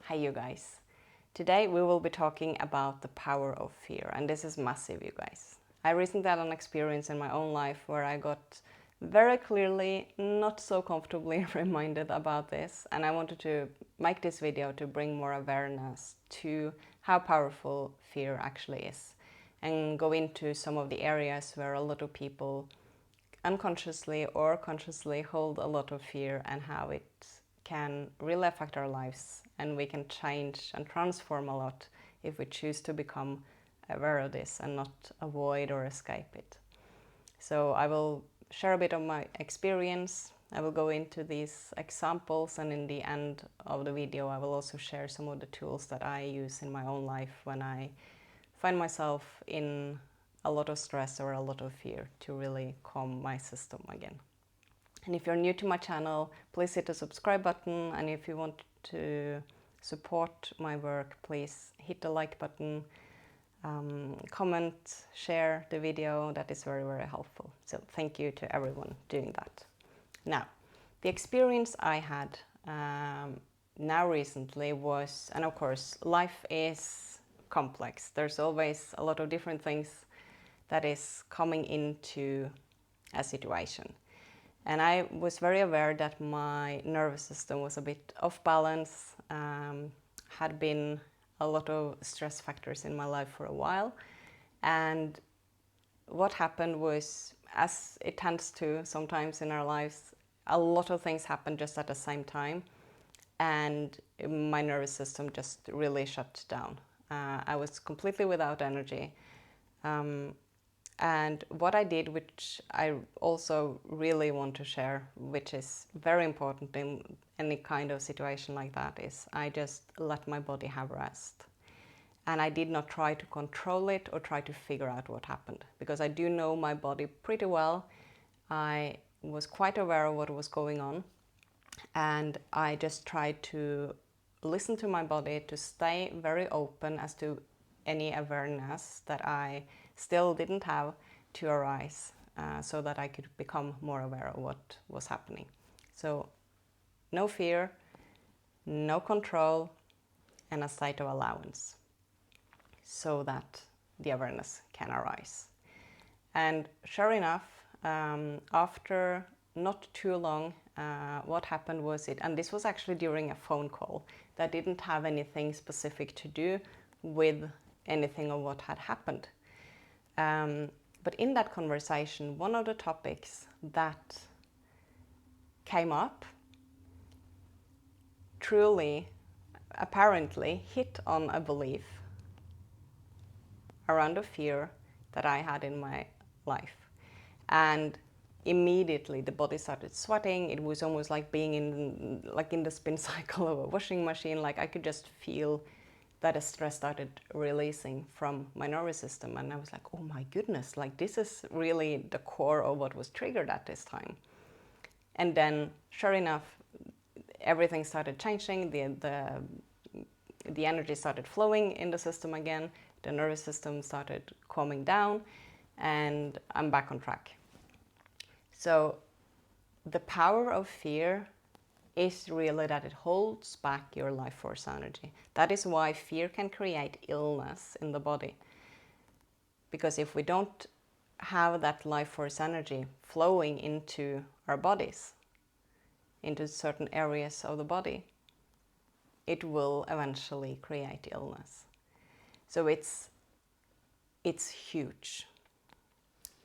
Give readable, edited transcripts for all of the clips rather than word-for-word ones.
Hi you guys. Today we will be talking about the power of fear, and this is massive, you guys. I recently had an experience in my own life where I got very clearly not so comfortably reminded about this, and I wanted to make this video to bring more awareness to how powerful fear actually is and go into some of the areas where a lot of people unconsciously or consciously hold a lot of fear and how it can really affect our lives, and we can change and transform a lot if we choose to become aware of this and not avoid or escape it. So I will share a bit of my experience. I will go into these examples, and in the end of the video I will also share some of the tools that I use in my own life when I find myself in a lot of stress or a lot of fear, to really calm my system again. And if you're new to my channel, please hit the subscribe button, and if you want to support my work, please hit the like button, comment, share the video. That is very, very helpful. So thank you to everyone doing that. Now, the experience I had now recently was, and of course life is complex. There's always a lot of different things that is coming into a situation. And I was very aware that my nervous system was a bit off balance, had been a lot of stress factors in my life for a while. And what happened was, as it tends to sometimes in our lives, a lot of things happened just at the same time. And my nervous system just really shut down. I was completely without energy. And what I did, which I also really want to share, which is very important in any kind of situation like that, is I just let my body have rest. And I did not try to control it or try to figure out what happened, because I do know my body pretty well. I was quite aware of what was going on, and I just tried to listen to my body, to stay very open as to any awareness that I still didn't have to arise, so that I could become more aware of what was happening. So no fear, no control, and a state of allowance, so that the awareness can arise. And sure enough, after not too long, what happened was and this was actually during a phone call that didn't have anything specific to do with anything of what had happened. But in that conversation, one of the topics that came up truly, apparently, hit on a belief around a fear that I had in my life. And immediately the body started sweating. It was almost like being in the spin cycle of a washing machine. Like I could just feel that the stress started releasing from my nervous system. And I was like, oh my goodness, like this is really the core of what was triggered at this time. And then sure enough, everything started changing. The energy started flowing in the system again. The nervous system started calming down, and I'm back on track. So the power of fear is really that it holds back your life force energy. That is why fear can create illness in the body. Because if we don't have that life force energy flowing into our bodies, into certain areas of the body, it will eventually create illness. So it's huge.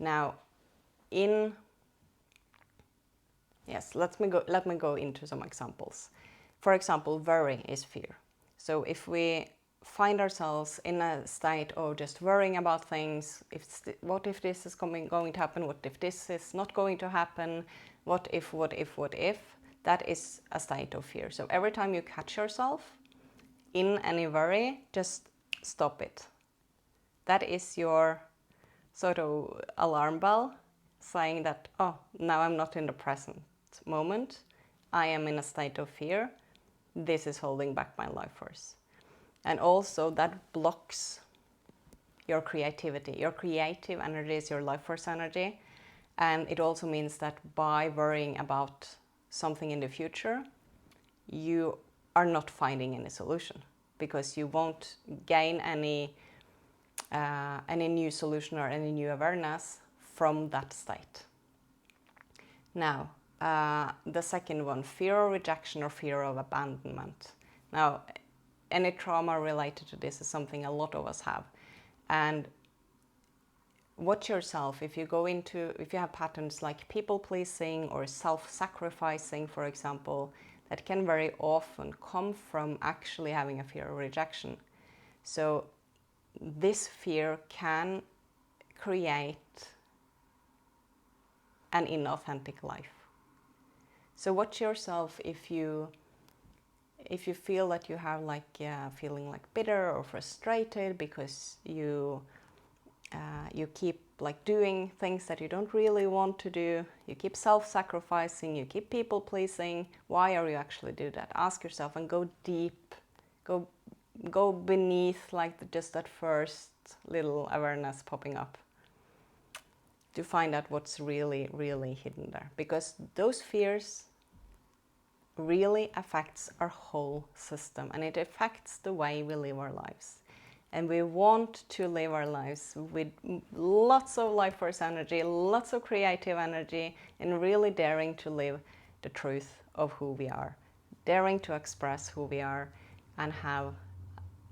Now, let me go into some examples. For example, worry is fear. So if we find ourselves in a state of just worrying about things, what if this is going to happen? What if this is not going to happen? What if? That is a state of fear. So every time you catch yourself in any worry, just stop it. That is your sort of alarm bell saying that, oh, now I'm not in the present moment. I am in a state of fear. This is holding back my life force. And also that blocks your creativity. Your creative energy is your life force energy. And it also means that by worrying about something in the future, you are not finding any solution, because you won't gain any new solution or any new awareness from that state. Now, the second one, fear of rejection or fear of abandonment. Now, any trauma related to this is something a lot of us have. And watch yourself if you have patterns like people-pleasing or self-sacrificing, for example, that can very often come from actually having a fear of rejection. So this fear can create an inauthentic life. So watch yourself if you feel that you have feeling like bitter or frustrated because you keep doing things that you don't really want to do, you keep self-sacrificing, you keep people-pleasing. Why are you actually do that? Ask yourself and go deep, go beneath just that first little awareness popping up, to find out what's really, really hidden there. Because those fears really affects our whole system, and it affects the way we live our lives. And we want to live our lives with lots of life force energy, lots of creative energy, and really daring to live the truth of who we are, daring to express who we are and have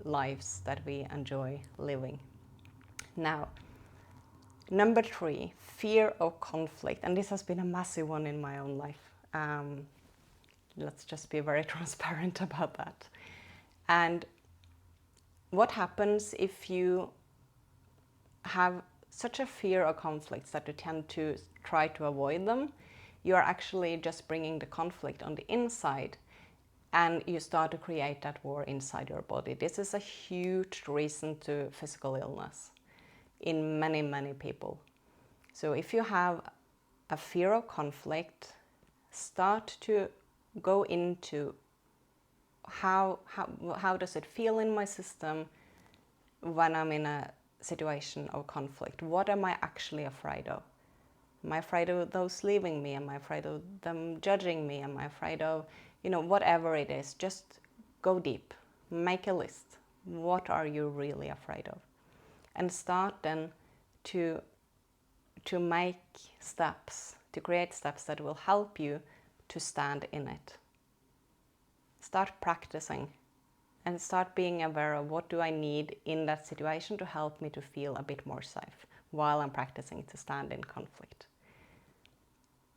lives that we enjoy living. Now, number 3, fear of conflict. And this has been a massive one in my own life. Let's just be very transparent about that. And what happens if you have such a fear of conflicts that you tend to try to avoid them? You are actually just bringing the conflict on the inside, and you start to create that war inside your body. This is a huge reason to physical illness in many, many people. So if you have a fear of conflict, start to go into how does it feel in my system when I'm in a situation of conflict? What am I actually afraid of? Am I afraid of those leaving me? Am I afraid of them judging me? Am I afraid of, whatever it is? Just go deep, make a list. What are you really afraid of? And start then to make steps, to create steps that will help you to stand in it. Start practicing and start being aware of what do I need in that situation to help me to feel a bit more safe while I'm practicing to stand in conflict.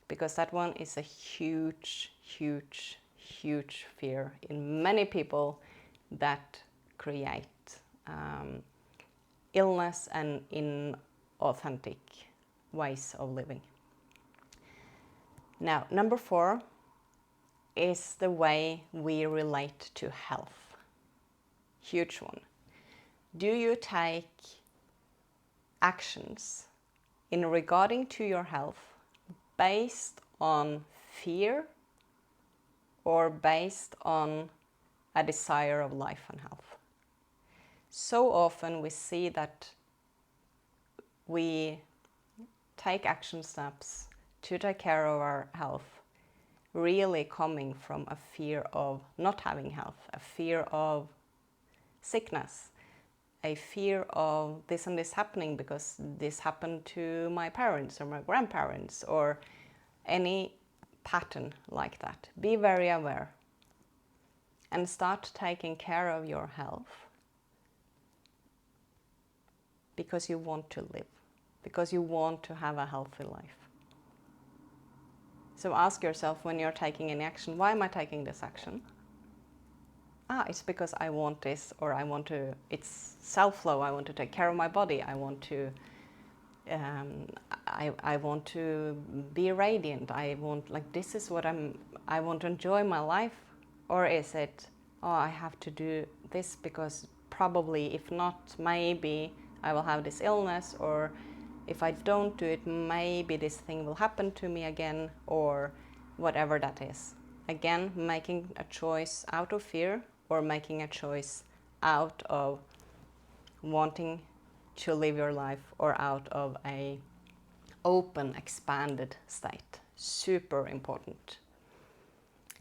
Because that one is a huge, huge, huge fear in many people that create illness and inauthentic ways of living. Now, number 4 is the way we relate to health. Huge one. Do you take actions in regarding to your health based on fear or based on a desire of life and health? So often we see that we take action steps to take care of our health really coming from a fear of not having health, a fear of sickness, a fear of this and this happening because this happened to my parents or my grandparents, or any pattern like that. Be very aware and start taking care of your health because you want to live, because you want to have a healthy life. So ask yourself when you're taking any action, why am I taking this action? It's because I want this, or it's self-love, I want to take care of my body, I want to be radiant, I want to enjoy my life. Or is it, I have to do this because probably, if not, maybe I will have this illness, or if I don't do it, maybe this thing will happen to me again, or whatever that is. Again, making a choice out of fear or making a choice out of wanting to live your life or out of a open, expanded state. Super important.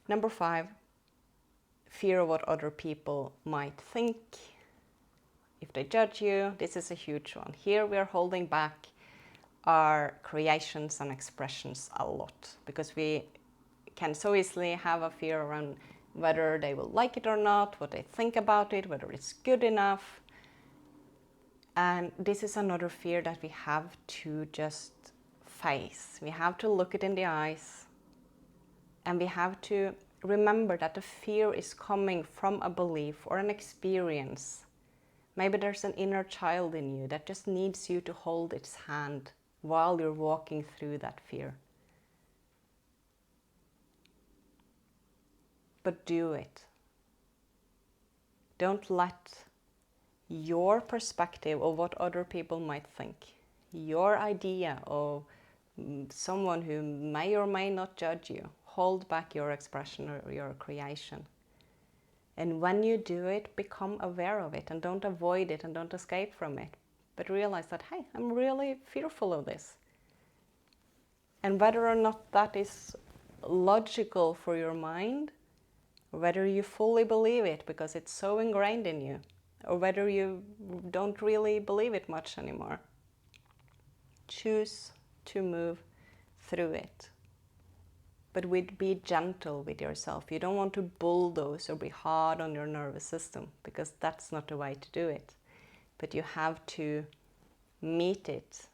Number 5, fear of what other people might think, if they judge you, this is a huge one. Here we are holding back our creations and expressions a lot because we can so easily have a fear around whether they will like it or not, what they think about it, whether it's good enough. And this is another fear that we have to just face. We have to look it in the eyes, and we have to remember that the fear is coming from a belief or an experience. Maybe there's an inner child in you that just needs you to hold its hand while you're walking through that fear. But do it. Don't let your perspective of what other people might think, your idea of someone who may or may not judge you, hold back your expression or your creation. And when you do it, become aware of it and don't avoid it and don't escape from it, but realize that, hey, I'm really fearful of this. And whether or not that is logical for your mind, whether you fully believe it because it's so ingrained in you, or whether you don't really believe it much anymore, choose to move through it. But be gentle with yourself. You don't want to bulldoze or be hard on your nervous system, because that's not the way to do it. But you have to meet it,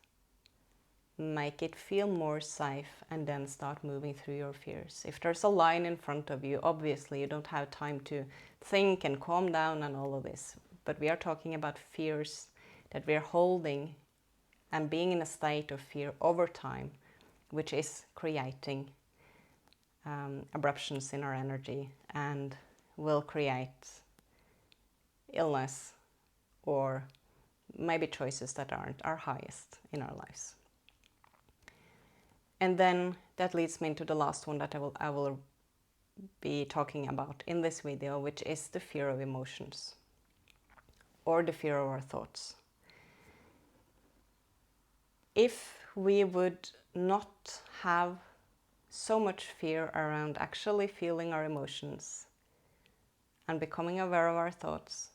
make it feel more safe, and then start moving through your fears. If there's a line in front of you, obviously you don't have time to think and calm down and all of this. But we are talking about fears that we're holding and being in a state of fear over time, which is creating abruptions in our energy and will create illness or maybe choices that aren't our highest in our lives. And then that leads me into the last one that I will be talking about in this video, which is the fear of emotions, or the fear of our thoughts. If we would not have so much fear around actually feeling our emotions and becoming aware of our thoughts,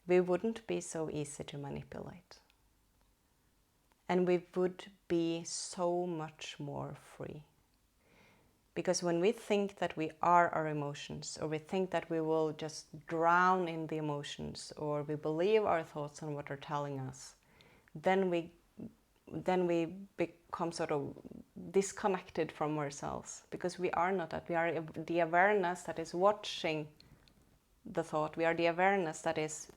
we wouldn't be so easy to manipulate. And we would be so much more free. Because when we think that we are our emotions, or we think that we will just drown in the emotions, or we believe our thoughts and what they're telling us, then we become sort of disconnected from ourselves, because we are not that. We are the awareness that is watching the thought. We are the awareness that is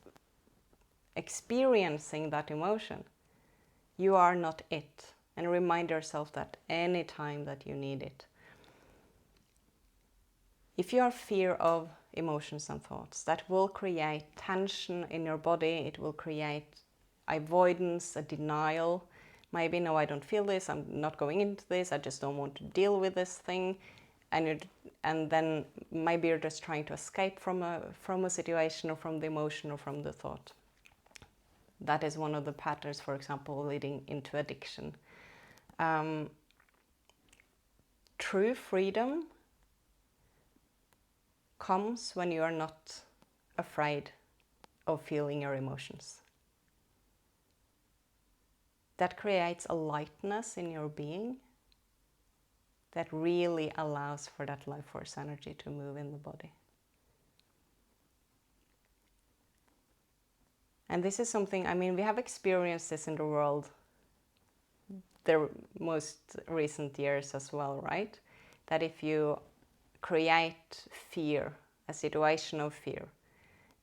experiencing that emotion. You are not it. And remind yourself that any time that you need it. If you are fear of emotions and thoughts, that will create tension in your body. It will create avoidance, a denial. Maybe, no, I don't feel this, I'm not going into this, I just don't want to deal with this thing. And then maybe you're just trying to escape from a situation, or from the emotion, or from the thought. That is one of the patterns, for example, leading into addiction. True freedom comes when you are not afraid of feeling your emotions. That creates a lightness in your being that really allows for that life force energy to move in the body. And this is something, I mean, we have experienced this in the world the most recent years as well, right? That if you create fear, a situation of fear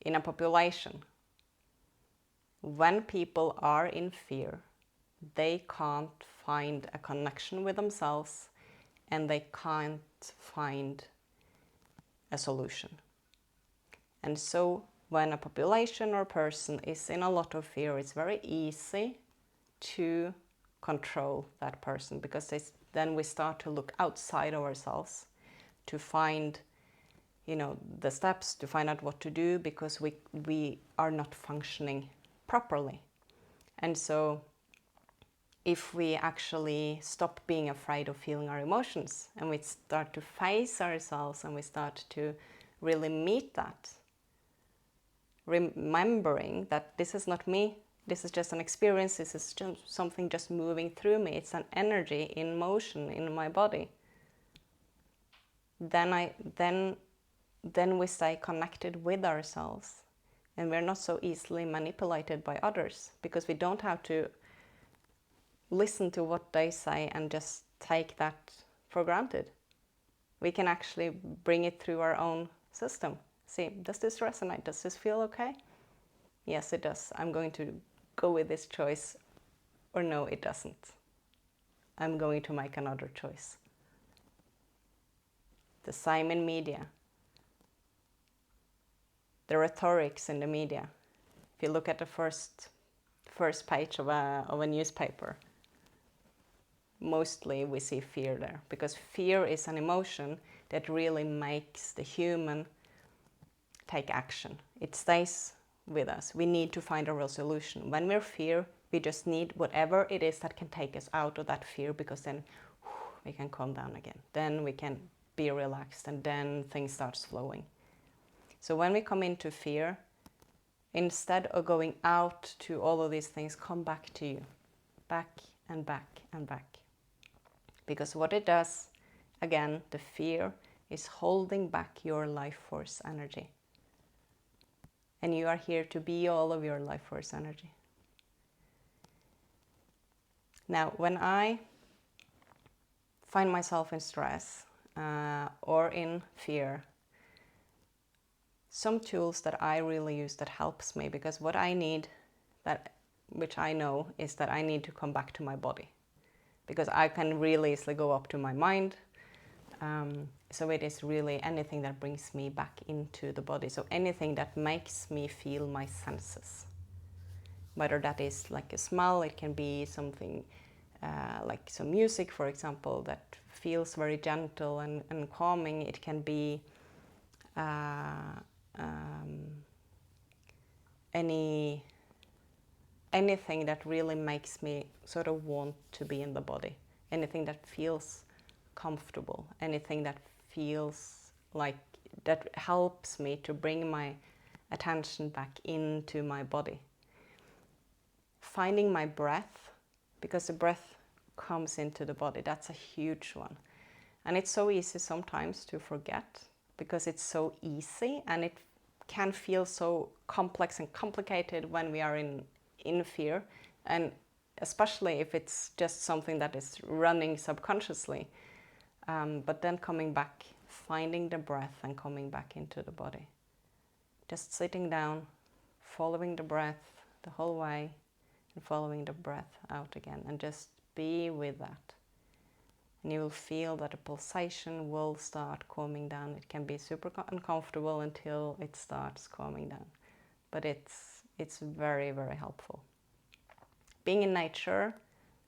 in a population, when people are in fear, they can't find a connection with themselves, and they can't find a solution. And so when a population or person is in a lot of fear, it's very easy to control that person, because then we start to look outside of ourselves to find, the steps, to find out what to do, because we are not functioning properly. And so if we actually stop being afraid of feeling our emotions and we start to face ourselves and we start to really meet that, remembering that this is not me, this is just an experience, this is just something just moving through me, it's an energy in motion in my body, then we stay connected with ourselves, and we're not so easily manipulated by others, because we don't have to listen to what they say and just take that for granted. We can actually bring it through our own system. See, does this resonate? Does this feel okay? Yes, it does. I'm going to go with this choice, or no, it doesn't. I'm going to make another choice. The same in media. The rhetorics in the media. If you look at the first page of a newspaper, mostly we see fear there, because fear is an emotion that really makes the human take action. It stays with us. We need to find a resolution. When we're fear, we just need whatever it is that can take us out of that fear, because then we can calm down again. Then we can be relaxed, and then things starts flowing. So when we come into fear, instead of going out to all of these things, come back to you. Back and back and back. Because what it does, again, the fear is holding back your life force energy. And you are here to be all of your life force energy. Now, when I find myself in stress or in fear, some tools that I really use that helps me, because what I need, which I know, is that I need to come back to my body. Because I can really easily go up to my mind. So it is really anything that brings me back into the body. So anything that makes me feel my senses. Whether that is like a smell, it can be something like some music, for example, that feels very gentle and calming. It can be anything that really makes me sort of want to be in the body. Anything that feels comfortable. Anything that feels like, that helps me to bring my attention back into my body. Finding my breath, because the breath comes into the body. That's a huge one. And it's so easy sometimes to forget, because it's so easy, and it can feel so complex and complicated when we are in fear, and especially if it's just something that is running subconsciously. But then coming back, finding the breath and coming back into the body. Just sitting down, following the breath the whole way, and following the breath out again, and just be with that. And you will feel that the pulsation will start calming down. It can be super uncomfortable until it starts calming down. But it's very, very helpful. Being in nature,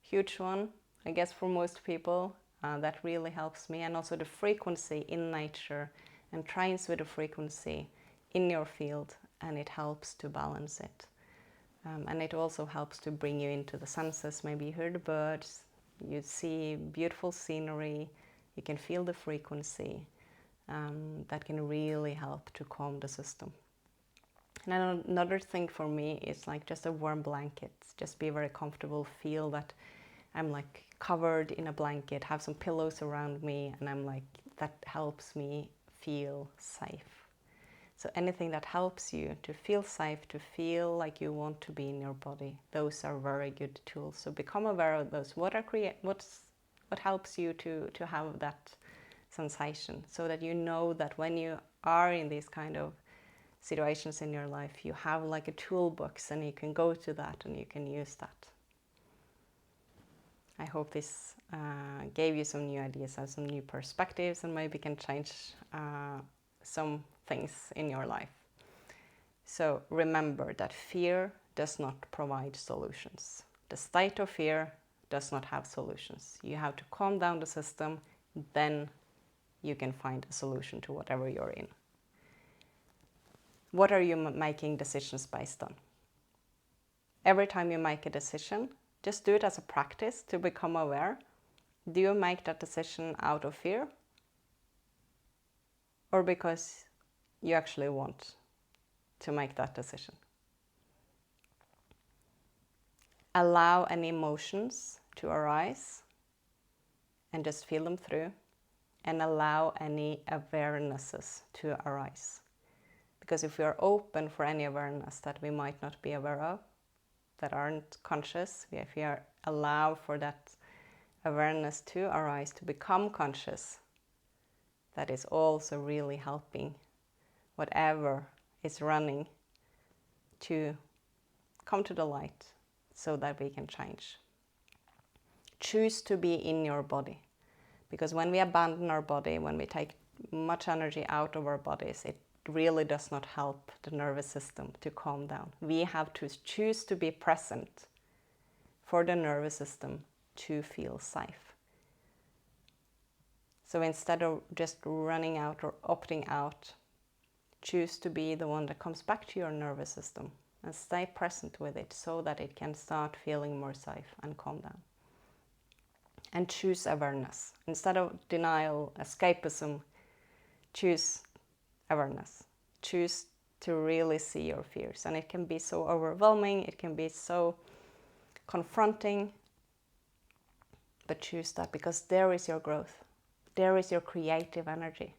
huge one, I guess, for most people. That really helps me. And also the frequency in nature, and trains with the frequency in your field, and it helps to balance it. And it also helps to bring you into the senses. Maybe you hear the birds, you see beautiful scenery, you can feel the frequency. That can really help to calm the system. And another thing for me is like just a warm blanket. Just be very comfortable, feel that I'm like covered in a blanket, have some pillows around me, and I'm like, that helps me feel safe. So anything that helps you to feel safe, to feel like you want to be in your body, those are very good tools. So become aware of those. What helps you to have that sensation, so that you know that when you are in these kind of situations in your life, you have like a toolbox, and you can go to that and you can use that. I hope this gave you some new ideas and some new perspectives, and maybe can change some things in your life. So remember that fear does not provide solutions. The state of fear does not have solutions. You have to calm down the system, then you can find a solution to whatever you're in. What are you making decisions based on? Every time you make a decision, Just do it as a practice to become aware. Do you make that decision out of fear? Or because you actually want to make that decision? Allow any emotions to arise and just feel them through, and allow any awarenesses to arise. Because if we are open for any awareness that we might not be aware of, that aren't conscious, if we are allow for that awareness to arise, to become conscious, that is also really helping whatever is running to come to the light so that we can change. Choose to be in your body. Because when we abandon our body, when we take much energy out of our bodies, it really does not help the nervous system to calm down. We have to choose to be present for the nervous system to feel safe. So instead of just running out or opting out, choose to be the one that comes back to your nervous system and stay present with it so that it can start feeling more safe and calm down. And choose awareness. Instead of denial, escapism, choose awareness. Choose to really see your fears. And it can be so overwhelming, it can be so confronting, but choose that, because there is your growth. There is your creative energy.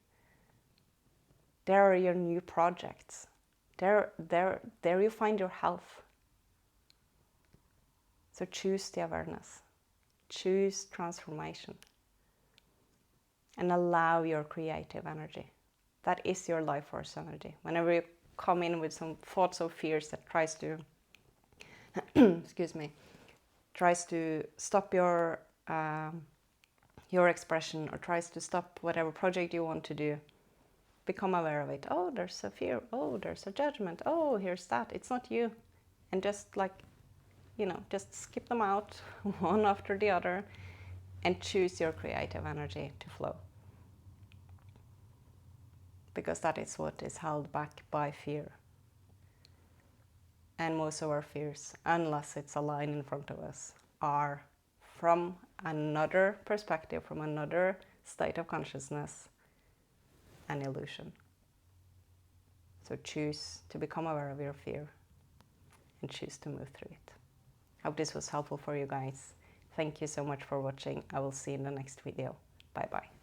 There are your new projects. There you find your health. So choose the awareness. Choose transformation. And allow your creative energy. That is your life force energy. Whenever you come in with some thoughts or fears that tries to excuse me, tries to stop your expression, or tries to stop whatever project you want to do, become aware of it. Oh, there's a fear. Oh, there's a judgment. Oh, here's that. It's not you. And just just skip them out one after the other and choose your creative energy to flow. Because that is what is held back by fear. And most of our fears, unless it's a line in front of us, are from another perspective, from another state of consciousness, an illusion. So choose to become aware of your fear and choose to move through it. Hope this was helpful for you guys. Thank you so much for watching. I will see you in the next video. Bye bye.